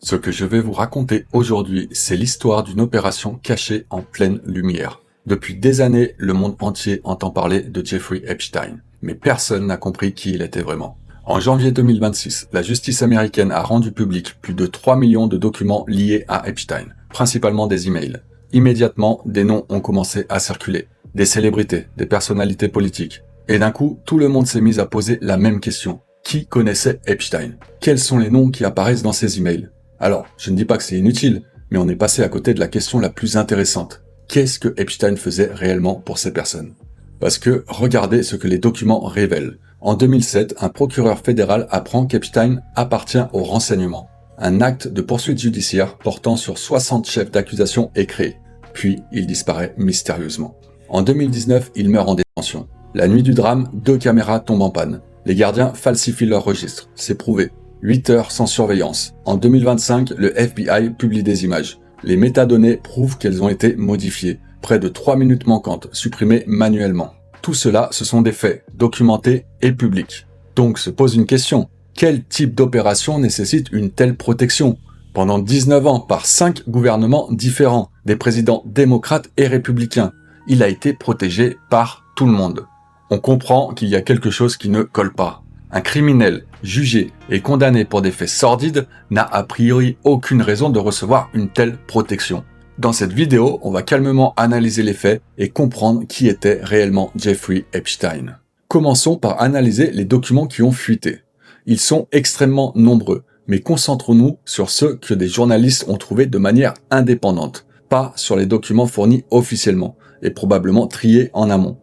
Ce que je vais vous raconter aujourd'hui, c'est l'histoire d'une opération cachée en pleine lumière. Depuis des années, le monde entier entend parler de Jeffrey Epstein, mais personne n'a compris qui il était vraiment. En janvier 2026, la justice américaine a rendu public plus de 3 millions de documents liés à Epstein, principalement des emails. Immédiatement, des noms ont commencé à circuler. Des célébrités, des personnalités politiques. Et d'un coup, tout le monde s'est mis à poser la même question. Qui connaissait Epstein? Quels sont les noms qui apparaissent dans ces emails? Alors, je ne dis pas que c'est inutile, mais on est passé à côté de la question la plus intéressante. Qu'est-ce que Epstein faisait réellement pour ces personnes? Parce que, regardez ce que les documents révèlent. En 2007, un procureur fédéral apprend qu'Epstein appartient au renseignement. Un acte de poursuite judiciaire portant sur 60 chefs d'accusation est créé. Puis, il disparaît mystérieusement. En 2019, il meurt en détention. La nuit du drame, 2 caméras tombent en panne. Les gardiens falsifient leurs registres, c'est prouvé. 8 heures sans surveillance. En 2025, le FBI publie des images. Les métadonnées prouvent qu'elles ont été modifiées. Près de 3 minutes manquantes, supprimées manuellement. Tout cela, ce sont des faits, documentés et publics. Donc se pose une question. Quel type d'opération nécessite une telle protection? Pendant 19 ans, par 5 gouvernements différents, des présidents démocrates et républicains, il a été protégé par tout le monde. On comprend qu'il y a quelque chose qui ne colle pas. Un criminel jugé et condamné pour des faits sordides n'a a priori aucune raison de recevoir une telle protection. Dans cette vidéo, on va calmement analyser les faits et comprendre qui était réellement Jeffrey Epstein. Commençons par analyser les documents qui ont fuité. Ils sont extrêmement nombreux, mais concentrons-nous sur ceux que des journalistes ont trouvés de manière indépendante, pas sur les documents fournis officiellement, et probablement triés en amont.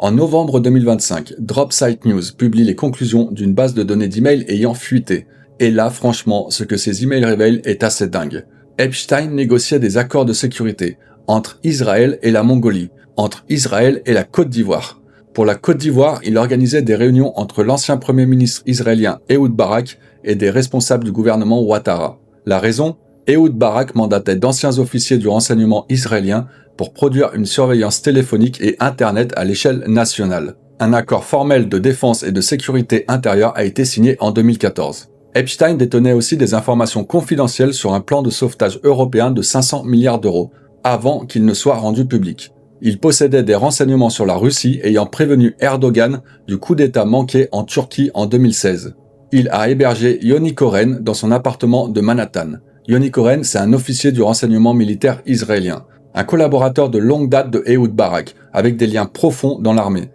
En novembre 2025, Dropsite News publie les conclusions d'une base de données d'emails ayant fuité. Et là, franchement, ce que ces emails révèlent est assez dingue. Epstein négociait des accords de sécurité entre Israël et la Mongolie, entre Israël et la Côte d'Ivoire. Pour la Côte d'Ivoire, il organisait des réunions entre l'ancien premier ministre israélien Ehud Barak et des responsables du gouvernement Ouattara. La raison? Ehud Barak mandatait d'anciens officiers du renseignement israélien pour produire une surveillance téléphonique et Internet à l'échelle nationale. Un accord formel de défense et de sécurité intérieure a été signé en 2014. Epstein détenait aussi des informations confidentielles sur un plan de sauvetage européen de 500 milliards d'euros, avant qu'il ne soit rendu public. Il possédait des renseignements sur la Russie ayant prévenu Erdogan du coup d'État manqué en Turquie en 2016. Il a hébergé Yoni Koren dans son appartement de Manhattan. Yoni Koren, c'est un officier du renseignement militaire israélien. Un collaborateur de longue date de Ehud Barak, avec des liens profonds dans l'armée.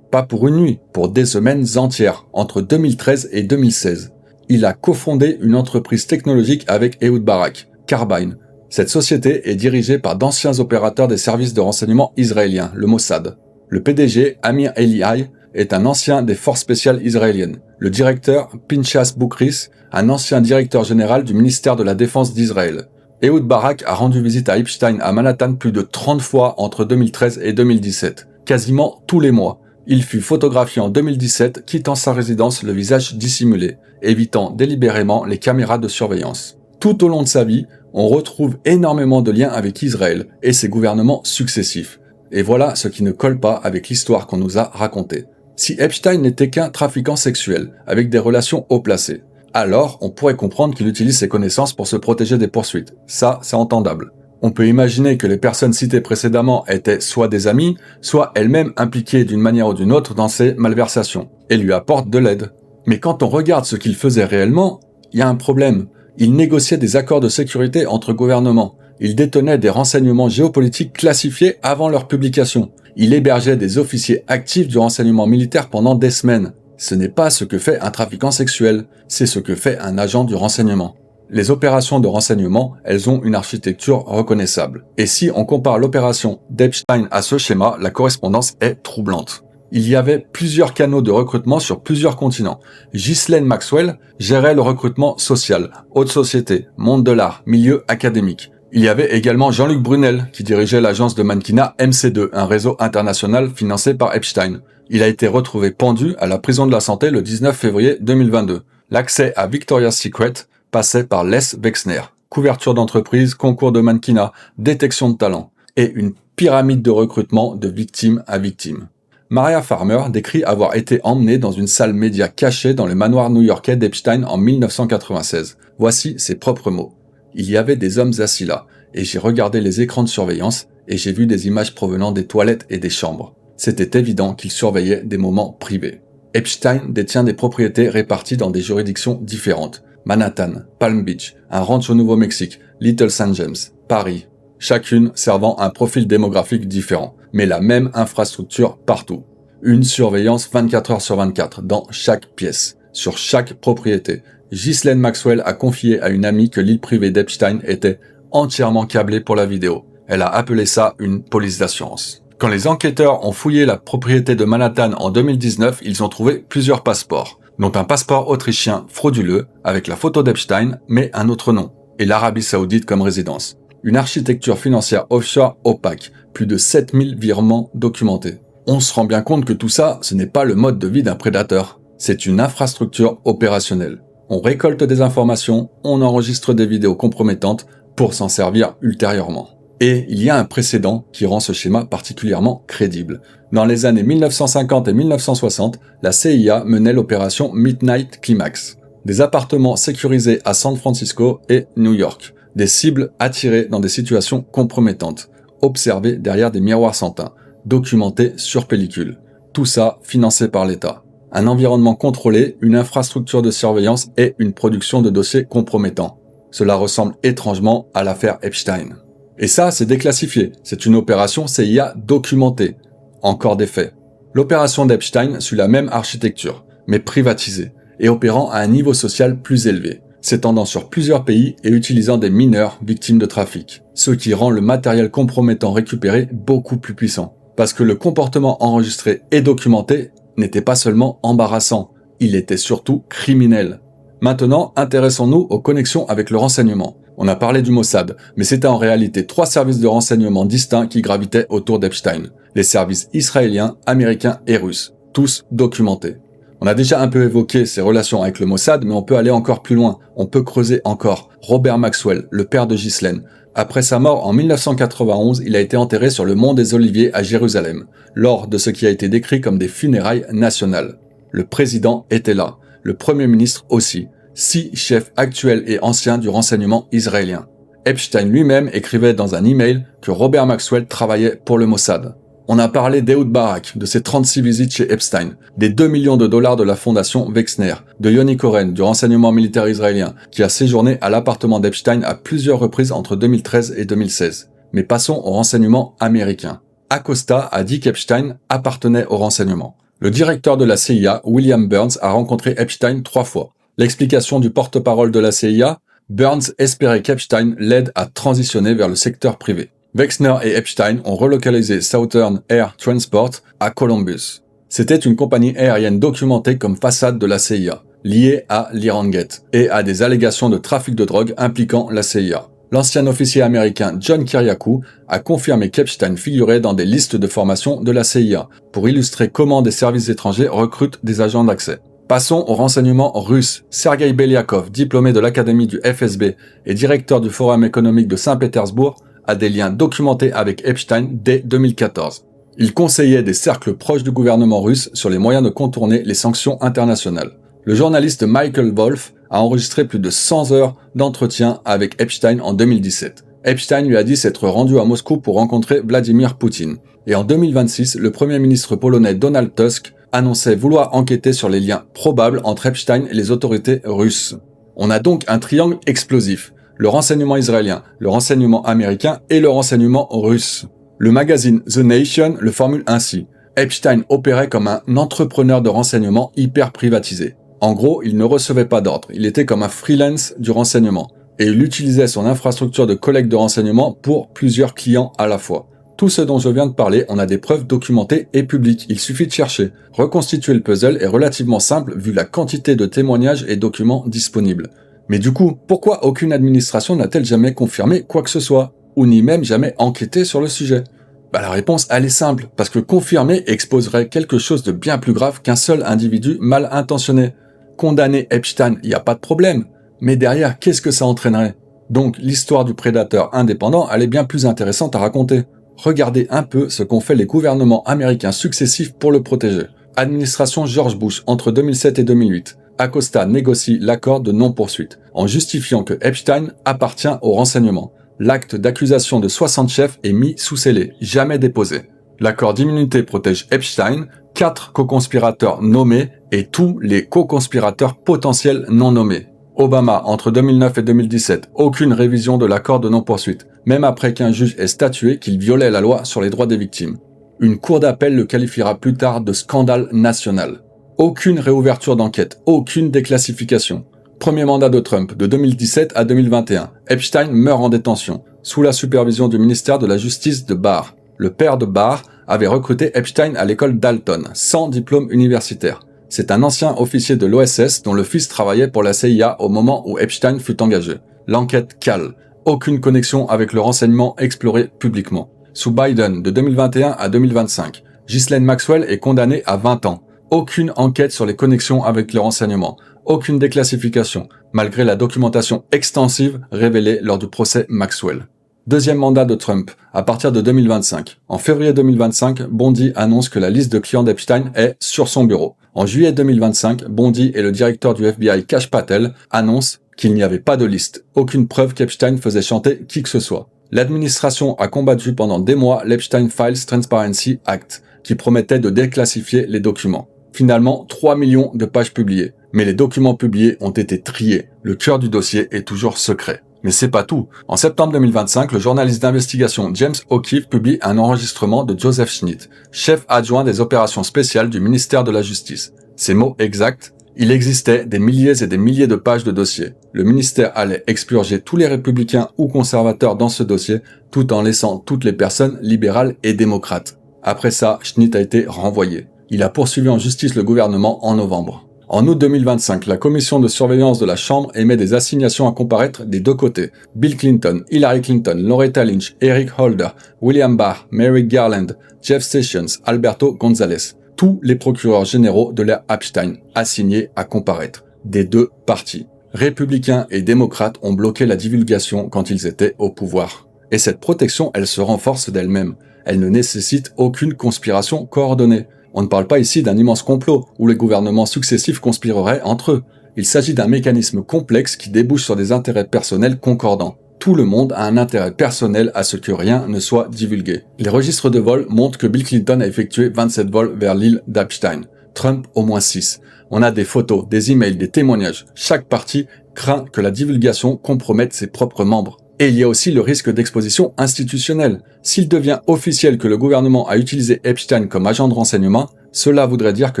Pas pour une nuit, pour des semaines entières, entre 2013 et 2016. Il a cofondé une entreprise technologique avec Ehud Barak, Carbine. Cette société est dirigée par d'anciens opérateurs des services de renseignement israéliens, le Mossad. Le PDG, Amir Eliyahu, est un ancien des forces spéciales israéliennes. Le directeur, Pinchas Boukris, un ancien directeur général du ministère de la Défense d'Israël. Ehud Barak a rendu visite à Epstein à Manhattan plus de 30 fois entre 2013 et 2017, quasiment tous les mois. Il fut photographié en 2017, quittant sa résidence le visage dissimulé, évitant délibérément les caméras de surveillance. Tout au long de sa vie, on retrouve énormément de liens avec Israël et ses gouvernements successifs. Et voilà ce qui ne colle pas avec l'histoire qu'on nous a racontée. Si Epstein n'était qu'un trafiquant sexuel, avec des relations haut placées, alors on pourrait comprendre qu'il utilise ses connaissances pour se protéger des poursuites. Ça, c'est entendable. On peut imaginer que les personnes citées précédemment étaient soit des amis, soit elles-mêmes impliquées d'une manière ou d'une autre dans ces malversations, et lui apportent de l'aide. Mais quand on regarde ce qu'il faisait réellement, il y a un problème. Il négociait des accords de sécurité entre gouvernements. Il détenait des renseignements géopolitiques classifiés avant leur publication. Il hébergeait des officiers actifs du renseignement militaire pendant des semaines. Ce n'est pas ce que fait un trafiquant sexuel, c'est ce que fait un agent du renseignement. Les opérations de renseignement, elles ont une architecture reconnaissable. Et si on compare l'opération d'Epstein à ce schéma, la correspondance est troublante. Il y avait plusieurs canaux de recrutement sur plusieurs continents. Ghislaine Maxwell gérait le recrutement social, haute société, monde de l'art, milieu académique. Il y avait également Jean-Luc Brunel, qui dirigeait l'agence de mannequinat MC2, un réseau international financé par Epstein. Il a été retrouvé pendu à la prison de la Santé le 19 février 2022. L'accès à Victoria's Secret passait par Les Wexner. Couverture d'entreprise, concours de mannequinat, détection de talent. Et une pyramide de recrutement de victime à victime. Maria Farmer décrit avoir été emmenée dans une salle média cachée dans le manoir new-yorkais d'Epstein en 1996. Voici ses propres mots. Il y avait des hommes assis là, et j'ai regardé les écrans de surveillance, et j'ai vu des images provenant des toilettes et des chambres. C'était évident qu'ils surveillaient des moments privés. Epstein détient des propriétés réparties dans des juridictions différentes. Manhattan, Palm Beach, un ranch au Nouveau-Mexique, Little St. James, Paris. Chacune servant un profil démographique différent, mais la même infrastructure partout. Une surveillance 24 heures sur 24 dans chaque pièce, sur chaque propriété. Ghislaine Maxwell a confié à une amie que l'île privée d'Epstein était entièrement câblée pour la vidéo. Elle a appelé ça une police d'assurance. Quand les enquêteurs ont fouillé la propriété de Manhattan en 2019, ils ont trouvé plusieurs passeports, dont un passeport autrichien frauduleux avec la photo d'Epstein, mais un autre nom, et l'Arabie Saoudite comme résidence. Une architecture financière offshore opaque, plus de 7000 virements documentés. On se rend bien compte que tout ça, ce n'est pas le mode de vie d'un prédateur. C'est une infrastructure opérationnelle. On récolte des informations, on enregistre des vidéos compromettantes pour s'en servir ultérieurement. Et il y a un précédent qui rend ce schéma particulièrement crédible. Dans les années 1950 et 1960, la CIA menait l'opération Midnight Climax. Des appartements sécurisés à San Francisco et New York. Des cibles attirées dans des situations compromettantes. Observées derrière des miroirs sans teint. Documentées sur pellicule. Tout ça financé par l'État. Un environnement contrôlé, une infrastructure de surveillance et une production de dossiers compromettants. Cela ressemble étrangement à l'affaire Epstein. Et ça, c'est déclassifié. C'est une opération CIA documentée. Encore des faits. L'opération d'Epstein suit la même architecture, mais privatisée, et opérant à un niveau social plus élevé, s'étendant sur plusieurs pays et utilisant des mineurs victimes de trafic. Ce qui rend le matériel compromettant récupéré beaucoup plus puissant. Parce que le comportement enregistré et documenté n'était pas seulement embarrassant, il était surtout criminel. Maintenant, intéressons-nous aux connexions avec le renseignement. On a parlé du Mossad, mais c'était en réalité 3 services de renseignement distincts qui gravitaient autour d'Epstein. Les services israéliens, américains et russes, tous documentés. On a déjà un peu évoqué ses relations avec le Mossad, mais on peut aller encore plus loin. On peut creuser encore. Robert Maxwell, le père de Ghislaine. Après sa mort en 1991, il a été enterré sur le mont des Oliviers à Jérusalem, lors de ce qui a été décrit comme des funérailles nationales. Le président était là, le premier ministre aussi, 6 chefs actuels et anciens du renseignement israélien. Epstein lui-même écrivait dans un email que Robert Maxwell travaillait pour le Mossad. On a parlé d'Ehud Barak, de ses 36 visites chez Epstein, des 2 millions de dollars de la fondation Wexner, de Yoni Cohen, du renseignement militaire israélien, qui a séjourné à l'appartement d'Epstein à plusieurs reprises entre 2013 et 2016. Mais passons au renseignement américain. Acosta a dit qu'Epstein appartenait au renseignement. Le directeur de la CIA, William Burns, a rencontré Epstein 3 fois. L'explication du porte-parole de la CIA, Burns espérait qu'Epstein l'aide à transitionner vers le secteur privé. Wexner et Epstein ont relocalisé Southern Air Transport à Columbus. C'était une compagnie aérienne documentée comme façade de la CIA, liée à l'Iran Gate, et à des allégations de trafic de drogue impliquant la CIA. L'ancien officier américain John Kiriakou a confirmé qu'Epstein figurait dans des listes de formation de la CIA, pour illustrer comment des services étrangers recrutent des agents d'accès. Passons au renseignement russe. Sergei Beliakov, diplômé de l'Académie du FSB et directeur du Forum économique de Saint-Pétersbourg, a des liens documentés avec Epstein dès 2014. Il conseillait des cercles proches du gouvernement russe sur les moyens de contourner les sanctions internationales. Le journaliste Michael Wolff a enregistré plus de 100 heures d'entretien avec Epstein en 2017. Epstein lui a dit s'être rendu à Moscou pour rencontrer Vladimir Poutine. Et en 2026, le premier ministre polonais Donald Tusk annonçait vouloir enquêter sur les liens probables entre Epstein et les autorités russes. On a donc un triangle explosif. Le renseignement israélien, le renseignement américain et le renseignement russe. Le magazine The Nation le formule ainsi. Epstein opérait comme un entrepreneur de renseignement hyper privatisé. En gros, il ne recevait pas d'ordre, il était comme un freelance du renseignement. Et il utilisait son infrastructure de collecte de renseignements pour plusieurs clients à la fois. Tout ce dont je viens de parler, on a des preuves documentées et publiques, il suffit de chercher. Reconstituer le puzzle est relativement simple vu la quantité de témoignages et documents disponibles. Mais du coup, pourquoi aucune administration n'a-t-elle jamais confirmé quoi que ce soit, ou ni même jamais enquêté sur le sujet? La réponse, elle est simple, parce que confirmer exposerait quelque chose de bien plus grave qu'un seul individu mal intentionné. Condamner Epstein, il n'y a pas de problème, mais derrière, qu'est-ce que ça entraînerait? Donc, l'histoire du prédateur indépendant, elle est bien plus intéressante à raconter. Regardez un peu ce qu'ont fait les gouvernements américains successifs pour le protéger. Administration George Bush entre 2007 et 2008. Acosta négocie l'accord de non-poursuite, en justifiant que Epstein appartient au renseignement. L'acte d'accusation de 60 chefs est mis sous scellé, jamais déposé. L'accord d'immunité protège Epstein, 4 co-conspirateurs nommés et tous les co-conspirateurs potentiels non nommés. Obama, entre 2009 et 2017, aucune révision de l'accord de non-poursuite, même après qu'un juge ait statué qu'il violait la loi sur les droits des victimes. Une cour d'appel le qualifiera plus tard de scandale national. Aucune réouverture d'enquête, aucune déclassification. Premier mandat de Trump, de 2017 à 2021. Epstein meurt en détention, sous la supervision du ministère de la Justice de Barr. Le père de Barr avait recruté Epstein à l'école Dalton, sans diplôme universitaire. C'est un ancien officier de l'OSS dont le fils travaillait pour la CIA au moment où Epstein fut engagé. L'enquête cale. Aucune connexion avec le renseignement exploré publiquement. Sous Biden, de 2021 à 2025, Ghislaine Maxwell est condamnée à 20 ans. Aucune enquête sur les connexions avec le renseignement. Aucune déclassification, malgré la documentation extensive révélée lors du procès Maxwell. Deuxième mandat de Trump, à partir de 2025. En février 2025, Bondi annonce que la liste de clients d'Epstein est sur son bureau. En juillet 2025, Bondi et le directeur du FBI Kash Patel annoncent qu'il n'y avait pas de liste, aucune preuve qu'Epstein faisait chanter qui que ce soit. L'administration a combattu pendant des mois l'Epstein Files Transparency Act, qui promettait de déclassifier les documents. Finalement, 3 millions de pages publiées. Mais les documents publiés ont été triés. Le cœur du dossier est toujours secret. Mais c'est pas tout. En septembre 2025, le journaliste d'investigation James O'Keefe publie un enregistrement de Joseph Schnitt, chef adjoint des opérations spéciales du ministère de la Justice. Ces mots exacts: il existait des milliers et des milliers de pages de dossiers. Le ministère allait expurger tous les républicains ou conservateurs dans ce dossier, tout en laissant toutes les personnes libérales et démocrates. Après ça, Schnitt a été renvoyé. Il a poursuivi en justice le gouvernement en novembre. En août 2025, la commission de surveillance de la Chambre émet des assignations à comparaître des deux côtés. Bill Clinton, Hillary Clinton, Loretta Lynch, Eric Holder, William Barr, Merrick Garland, Jeff Sessions, Alberto González. Tous les procureurs généraux de l'ère Epstein assignés à comparaître. Des deux partis. Républicains et démocrates ont bloqué la divulgation quand ils étaient au pouvoir. Et cette protection, elle se renforce d'elle-même. Elle ne nécessite aucune conspiration coordonnée. On ne parle pas ici d'un immense complot où les gouvernements successifs conspireraient entre eux. Il s'agit d'un mécanisme complexe qui débouche sur des intérêts personnels concordants. Tout le monde a un intérêt personnel à ce que rien ne soit divulgué. Les registres de vol montrent que Bill Clinton a effectué 27 vols vers l'île d'Epstein. Trump, au moins 6. On a des photos, des emails, des témoignages. Chaque parti craint que la divulgation compromette ses propres membres. Et il y a aussi le risque d'exposition institutionnelle. S'il devient officiel que le gouvernement a utilisé Epstein comme agent de renseignement, cela voudrait dire que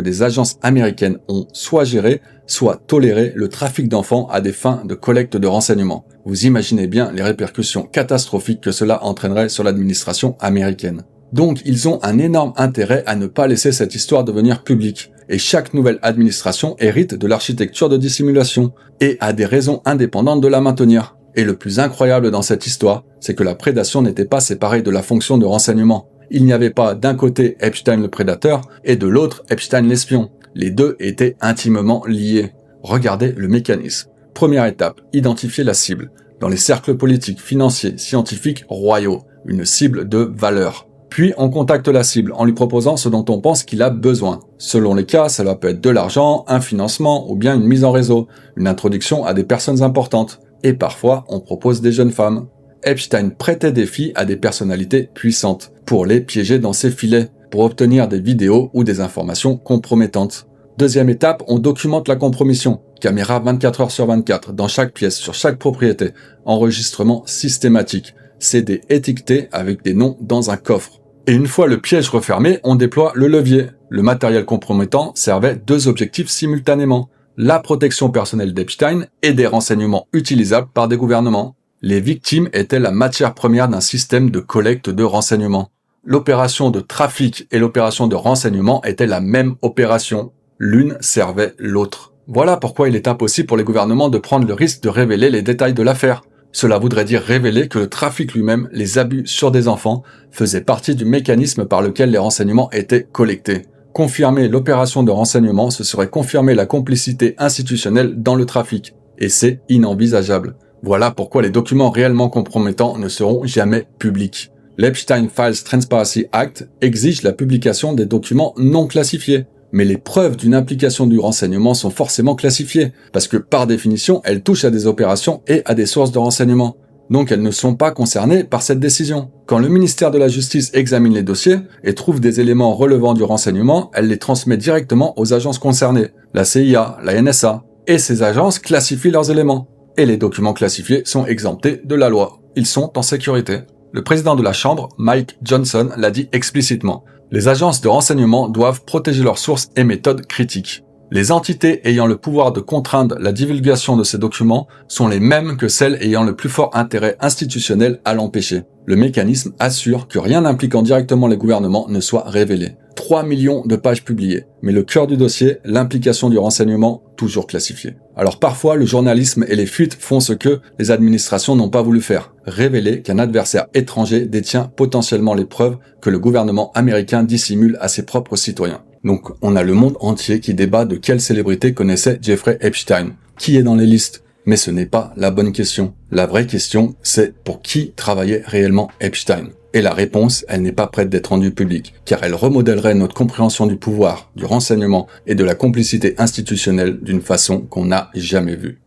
des agences américaines ont soit géré, soit toléré le trafic d'enfants à des fins de collecte de renseignements. Vous imaginez bien les répercussions catastrophiques que cela entraînerait sur l'administration américaine. Donc ils ont un énorme intérêt à ne pas laisser cette histoire devenir publique. Et chaque nouvelle administration hérite de l'architecture de dissimulation et a des raisons indépendantes de la maintenir. Et le plus incroyable dans cette histoire, c'est que la prédation n'était pas séparée de la fonction de renseignement. Il n'y avait pas d'un côté Epstein le prédateur et de l'autre Epstein l'espion. Les deux étaient intimement liés. Regardez le mécanisme. Première étape, identifier la cible. Dans les cercles politiques, financiers, scientifiques, royaux, une cible de valeur. Puis on contacte la cible en lui proposant ce dont on pense qu'il a besoin. Selon les cas, cela peut être de l'argent, un financement ou bien une mise en réseau, une introduction à des personnes importantes. Et parfois, on propose des jeunes femmes. Epstein prêtait des filles à des personnalités puissantes pour les piéger dans ses filets, pour obtenir des vidéos ou des informations compromettantes. Deuxième étape, on documente la compromission. Caméra 24 heures sur 24, dans chaque pièce, sur chaque propriété. Enregistrement systématique. CD étiqueté avec des noms dans un coffre. Et une fois le piège refermé, on déploie le levier. Le matériel compromettant servait deux objectifs simultanément. La protection personnelle d'Epstein et des renseignements utilisables par des gouvernements. Les victimes étaient la matière première d'un système de collecte de renseignements. L'opération de trafic et l'opération de renseignement étaient la même opération. L'une servait l'autre. Voilà pourquoi il est impossible pour les gouvernements de prendre le risque de révéler les détails de l'affaire. Cela voudrait dire révéler que le trafic lui-même, les abus sur des enfants, faisaient partie du mécanisme par lequel les renseignements étaient collectés. Confirmer l'opération de renseignement, ce serait confirmer la complicité institutionnelle dans le trafic. Et c'est inenvisageable. Voilà pourquoi les documents réellement compromettants ne seront jamais publics. L'Epstein Files Transparency Act exige la publication des documents non classifiés. Mais les preuves d'une implication du renseignement sont forcément classifiées, parce que par définition, elles touchent à des opérations et à des sources de renseignement. Donc elles ne sont pas concernées par cette décision. Quand le ministère de la Justice examine les dossiers et trouve des éléments relevant du renseignement, elle les transmet directement aux agences concernées, la CIA, la NSA, et ces agences classifient leurs éléments. Et les documents classifiés sont exemptés de la loi. Ils sont en sécurité. Le président de la Chambre, Mike Johnson, l'a dit explicitement. Les agences de renseignement doivent protéger leurs sources et méthodes critiques. Les entités ayant le pouvoir de contraindre la divulgation de ces documents sont les mêmes que celles ayant le plus fort intérêt institutionnel à l'empêcher. Le mécanisme assure que rien impliquant directement les gouvernements ne soit révélé. 3 millions de pages publiées. Mais le cœur du dossier, l'implication du renseignement, toujours classifié. Alors parfois, le journalisme et les fuites font ce que les administrations n'ont pas voulu faire. Révéler qu'un adversaire étranger détient potentiellement les preuves que le gouvernement américain dissimule à ses propres citoyens. Donc on a le monde entier qui débat de quelle célébrité connaissait Jeffrey Epstein. Qui est dans les listes ? Mais ce n'est pas la bonne question. La vraie question, c'est pour qui travaillait réellement Epstein ? Et la réponse, elle n'est pas prête d'être rendue publique, car elle remodèlerait notre compréhension du pouvoir, du renseignement et de la complicité institutionnelle d'une façon qu'on n'a jamais vue.